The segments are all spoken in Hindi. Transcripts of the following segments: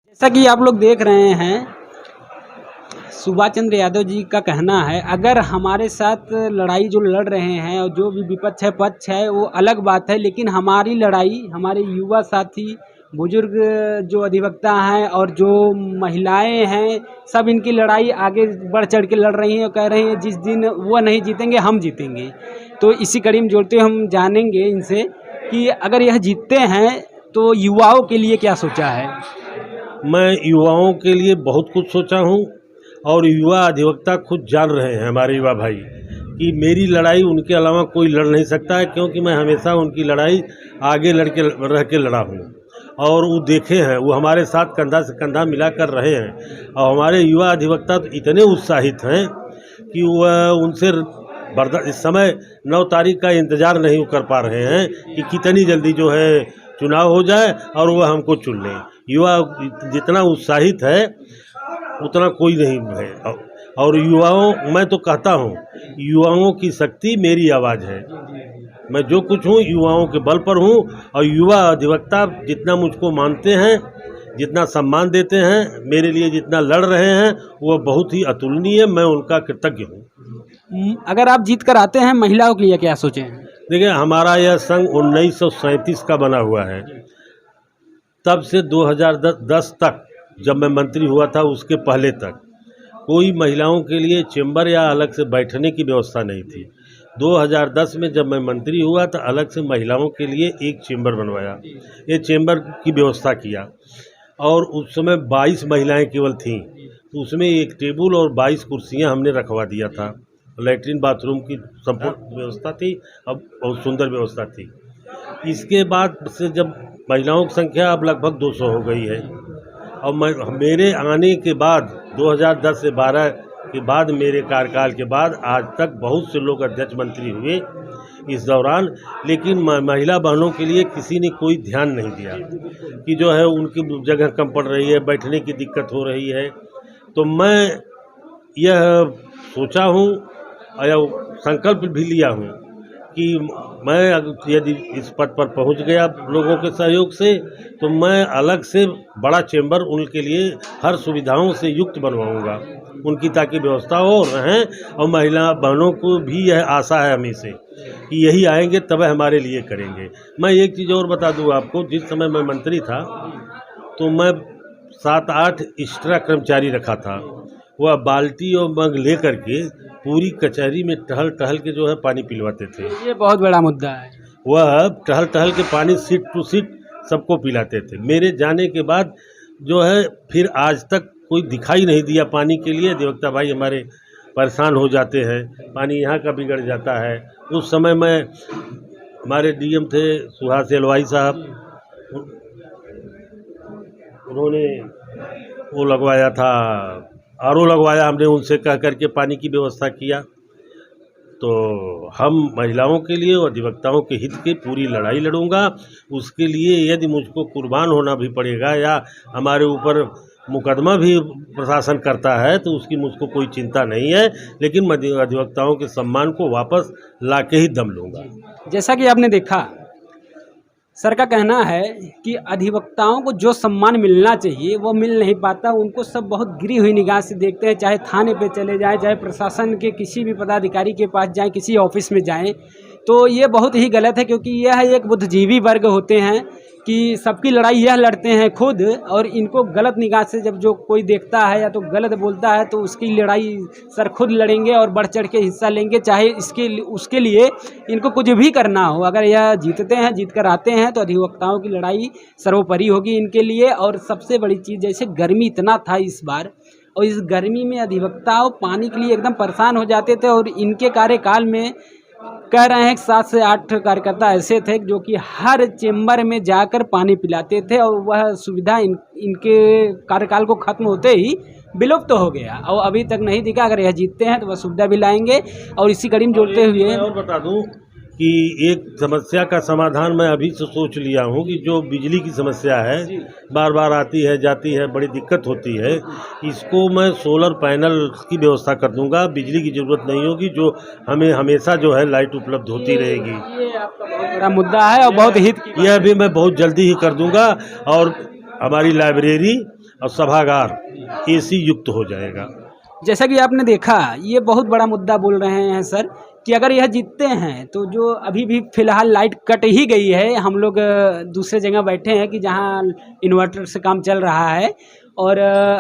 जैसा कि आप लोग देख रहे हैं, सुभाष चंद्र यादव जी का कहना है, अगर हमारे साथ लड़ाई जो लड़ रहे हैं और जो भी विपक्ष है पक्ष है वो अलग बात है, लेकिन हमारी लड़ाई हमारे युवा साथी, बुजुर्ग जो अधिवक्ता हैं और जो महिलाएं हैं, सब इनकी लड़ाई आगे बढ़ चढ़ के लड़ रही हैं और कह रही हैं जिस दिन वो नहीं जीतेंगे हम जीतेंगे। तो इसी कड़ी में जोड़ते हुए हम जानेंगे इनसे कि अगर यह जीतते हैं तो युवाओं के लिए क्या सोचा है। मैं युवाओं के लिए बहुत कुछ सोचा हूँ और युवा अधिवक्ता खुद जान रहे हैं, हमारे युवा भाई, कि मेरी लड़ाई उनके अलावा कोई लड़ नहीं सकता है, क्योंकि मैं हमेशा उनकी लड़ाई आगे रह के लड़ा हूँ और वो देखे हैं, वो हमारे साथ कंधा से कंधा मिला कर रहे हैं। और हमारे युवा अधिवक्ता तो इतने उत्साहित हैं कि वह उनसे इस समय 9 तारीख का इंतज़ार नहीं कर पा रहे हैं कि कितनी जल्दी जो है चुनाव हो जाए और वह हमको चुन लें। युवा जितना उत्साहित है उतना कोई नहीं है। और युवाओं, मैं तो कहता हूँ, युवाओं की शक्ति मेरी आवाज़ है। मैं जो कुछ हूँ युवाओं के बल पर हूँ और युवा अधिवक्ता जितना मुझको मानते हैं, जितना सम्मान देते हैं, मेरे लिए जितना लड़ रहे हैं, वह बहुत ही अतुलनीय, मैं उनका कृतज्ञ हूँ। अगर आप जीत कर आते हैं, महिलाओं के लिए क्या सोचे हैं? देखिए, हमारा यह संघ 1937 का बना हुआ है। तब से 2010 तक, जब मैं मंत्री हुआ था उसके पहले तक, कोई महिलाओं के लिए चेंबर या अलग से बैठने की व्यवस्था नहीं थी। 2010 में जब मैं मंत्री हुआ तो अलग से महिलाओं के लिए एक चेंबर बनवाया, ये चेंबर की व्यवस्था किया और उस समय 22 महिलाएं केवल थीं, तो उसमें एक टेबल और 22 कुर्सियां हमने रखवा दिया था। लैट्रिन बाथरूम की संपूर्ण व्यवस्था थी, अब बहुत सुंदर व्यवस्था थी। इसके बाद से जब महिलाओं की संख्या अब लगभग 200 हो गई है और मेरे आने के बाद 2010 से 12 के बाद, मेरे कार्यकाल के बाद आज तक बहुत से लोग अध्यक्ष मंत्री हुए इस दौरान, लेकिन महिला बहनों के लिए किसी ने कोई ध्यान नहीं दिया कि जो है उनकी जगह कम पड़ रही है, बैठने की दिक्कत हो रही है। तो मैं यह सोचा हूँ और संकल्प भी लिया हूँ कि मैं यदि इस पद पर पहुंच गया लोगों के सहयोग से, तो मैं अलग से बड़ा चेंबर उनके लिए हर सुविधाओं से युक्त बनवाऊंगा उनकी, ताकि व्यवस्था हो रहें। और महिला बहनों को भी यह आशा है हमें से कि यही आएंगे तब हमारे लिए करेंगे। मैं एक चीज़ और बता दूं आपको, जिस समय मैं मंत्री था तो मैं 7-8 एक्स्ट्रा कर्मचारी रखा था। वह बाल्टी और मग ले करके पूरी कचहरी में टहल टहल के जो है पानी पिलवाते थे। ये बहुत बड़ा मुद्दा है। वह टहल टहल के पानी सीट टू सीट सबको पिलाते थे। मेरे जाने के बाद जो है फिर आज तक कोई दिखाई नहीं दिया पानी के लिए। अधिवक्ता भाई हमारे परेशान हो जाते हैं, पानी यहाँ का बिगड़ जाता है। उस समय मैं, हमारे डीएम थे सुहास एलवाई साहब, उन्होंने वो लगवाया था, आरओ लगवाया हमने, उनसे कह करके पानी की व्यवस्था किया। तो हम महिलाओं के लिए और अधिवक्ताओं के हित की पूरी लड़ाई लड़ूंगा। उसके लिए यदि मुझको कुर्बान होना भी पड़ेगा या हमारे ऊपर मुकदमा भी प्रशासन करता है तो उसकी मुझको कोई चिंता नहीं है, लेकिन मैं अधिवक्ताओं के सम्मान को वापस ला के ही दम लूँगा। जैसा कि आपने देखा, सर का कहना है कि अधिवक्ताओं को जो सम्मान मिलना चाहिए वो मिल नहीं पाता। उनको सब बहुत गिरी हुई निगाह से देखते हैं, चाहे थाने पे चले जाएं, चाहे प्रशासन के किसी भी पदाधिकारी के पास जाएं, किसी ऑफिस में जाएं। तो ये बहुत ही गलत है, क्योंकि यह एक बुद्धिजीवी वर्ग होते हैं कि सबकी लड़ाई यह लड़ते हैं खुद, और इनको गलत निगाह से जब जो कोई देखता है या तो गलत बोलता है तो उसकी लड़ाई सर खुद लड़ेंगे और बढ़ चढ़ के हिस्सा लेंगे, चाहे उसके लिए इनको कुछ भी करना हो। अगर यह जीतते हैं, जीत कर आते हैं, तो अधिवक्ताओं की लड़ाई सर्वोपरि होगी इनके लिए। और सबसे बड़ी चीज़, जैसे गर्मी इतना था इस बार, और इस गर्मी में अधिवक्ताओं पानी के लिए एकदम परेशान हो जाते थे, और इनके कार्यकाल में कह रहे हैं कि 7 से 8 कार्यकर्ता ऐसे थे जो कि हर चेंबर में जाकर पानी पिलाते थे, और वह सुविधा इनके कार्यकाल को खत्म होते ही विलुप्त तो हो गया और अभी तक नहीं दिखा। अगर यह जीतते हैं तो वह सुविधा भी लाएंगे। और इसी कड़ी में जोड़ते हुए और बता दूं कि एक समस्या का समाधान मैं अभी से सोच लिया हूँ कि जो बिजली की समस्या है, बार बार आती है जाती है, बड़ी दिक्कत होती है, इसको मैं सोलर पैनल की व्यवस्था कर दूंगा। बिजली की ज़रूरत नहीं होगी, जो हमें हमेशा जो है लाइट उपलब्ध होती रहेगी। ये आपका बहुत बड़ा मुद्दा है और बहुत हित की यह भी मैं बहुत जल्दी ही कर दूंगा। और हमारी लाइब्रेरी और सभागार एसी युक्त हो जाएगा। जैसा कि आपने देखा, ये बहुत बड़ा मुद्दा बोल रहे हैं सर कि अगर यह जीतते हैं तो जो अभी भी फिलहाल लाइट कट ही गई है, हम लोग दूसरे जगह बैठे हैं कि जहां इन्वर्टर से काम चल रहा है, और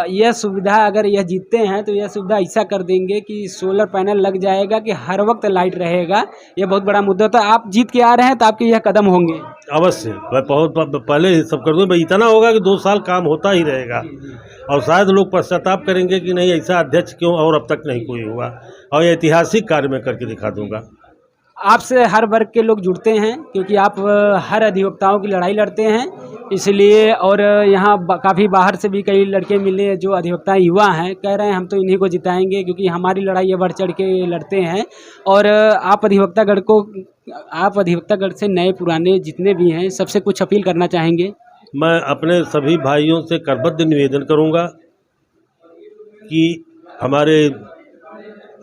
यह सुविधा अगर यह जीतते हैं तो यह सुविधा ऐसा कर देंगे कि सोलर पैनल लग जाएगा कि हर वक्त लाइट रहेगा। यह बहुत बड़ा मुद्दा था। आप जीत के आ रहे हैं तो आपके यह कदम होंगे। अवश्य, मैं बहुत पहले ही सब कर दूँ। भाई इतना होगा कि 2 साल काम होता ही रहेगा, और शायद लोग पश्चाताप करेंगे कि नहीं ऐसा अध्यक्ष क्यों और अब तक नहीं कोई हुआ, और ये ऐतिहासिक कार्य मैं करके दिखा दूंगा। आपसे हर वर्ग के लोग जुड़ते हैं क्योंकि आप हर अधिवक्ताओं की लड़ाई लड़ते हैं, इसलिए। और यहाँ काफ़ी बाहर से भी कई लड़के मिले जो अधिवक्ता युवा हैं, कह रहे हैं हम तो इन्हीं को जिताएंगे क्योंकि हमारी लड़ाई ये बढ़ चढ़ के लड़ते हैं। और आप अधिवक्तागढ़ से नए पुराने जितने भी हैं सबसे कुछ अपील करना चाहेंगे? मैं अपने सभी भाइयों से करबद्ध निवेदन करूंगा कि हमारे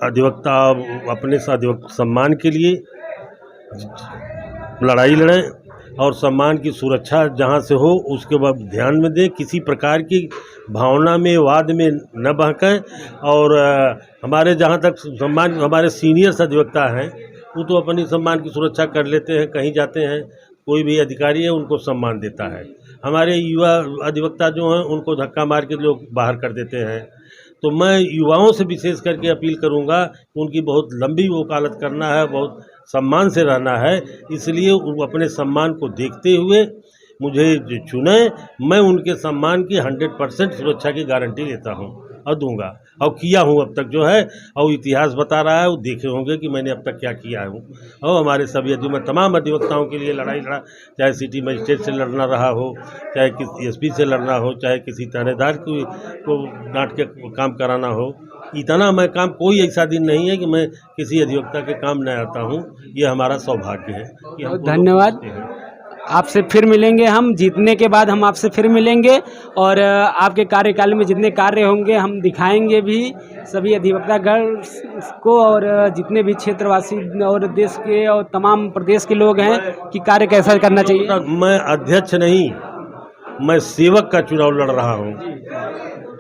अधिवक्ता अपने अधिवक्ता सम्मान के लिए लड़ाई लड़ें और सम्मान की सुरक्षा जहां से हो उसके बाद ध्यान में दें, किसी प्रकार की भावना में वाद में न बहकें। और हमारे जहां तक सम्मान, हमारे सीनियर अधिवक्ता हैं वो तो अपनी सम्मान की सुरक्षा कर लेते हैं, कहीं जाते हैं कोई भी अधिकारी है उनको सम्मान देता है। हमारे युवा अधिवक्ता जो हैं उनको धक्का मार के लोग बाहर कर देते हैं। तो मैं युवाओं से विशेष करके अपील करूंगा कि उनकी बहुत लंबी वकालत करना है, बहुत सम्मान से रहना है, इसलिए वो अपने सम्मान को देखते हुए मुझे चुने। मैं उनके सम्मान की 100% सुरक्षा की गारंटी लेता हूं और दूंगा, और किया हूं अब तक जो है, और इतिहास बता रहा है, वो देखे होंगे कि मैंने अब तक क्या किया हूं। और हमारे सभी मैं तमाम अधिवक्ताओं के लिए लड़ाई लड़ा, चाहे सिटी मजिस्ट्रेट से लड़ना रहा हो, चाहे किसी एसपी से लड़ना हो, चाहे किसी थानेदार को डांट के काम कराना हो। इतना मैं काम, कोई ऐसा दिन नहीं है कि मैं किसी अधिवक्ता के काम न आता हूँ। ये हमारा सौभाग्य है कि हम धन्यवाद। आपसे फिर मिलेंगे, हम जीतने के बाद हम आपसे फिर मिलेंगे, और आपके कार्यकाल में जितने कार्य होंगे हम दिखाएंगे भी सभी अधिवक्तागण को, और जितने भी क्षेत्रवासी और देश के और तमाम प्रदेश के लोग हैं कि कार्य कैसा करना चाहिए। मैं अध्यक्ष नहीं, मैं सेवक का चुनाव लड़ रहा हूँ।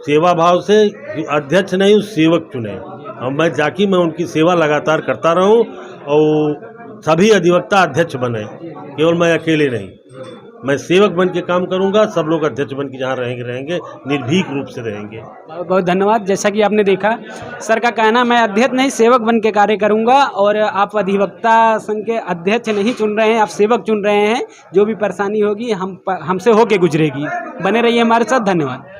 सेवा भाव से अध्यक्ष नहीं, सेवक चुने, और मैं जाके मैं उनकी सेवा लगातार करता रहूं, और सभी अधिवक्ता अध्यक्ष बने, केवल मैं अकेले नहीं। मैं सेवक बन के काम करूंगा, सब लोग अध्यक्ष बन के जहाँ रहेंगे निर्भीक रूप से रहेंगे। बहुत बहुत धन्यवाद। जैसा कि आपने देखा, सर का कहना मैं अध्यक्ष नहीं सेवक बन के कार्य करूंगा, और आप अधिवक्ता संघ के अध्यक्ष नहीं चुन रहे हैं, आप सेवक चुन रहे हैं। जो भी परेशानी होगी हमसे होके गुजरेगी। बने रहिए हमारे साथ। धन्यवाद।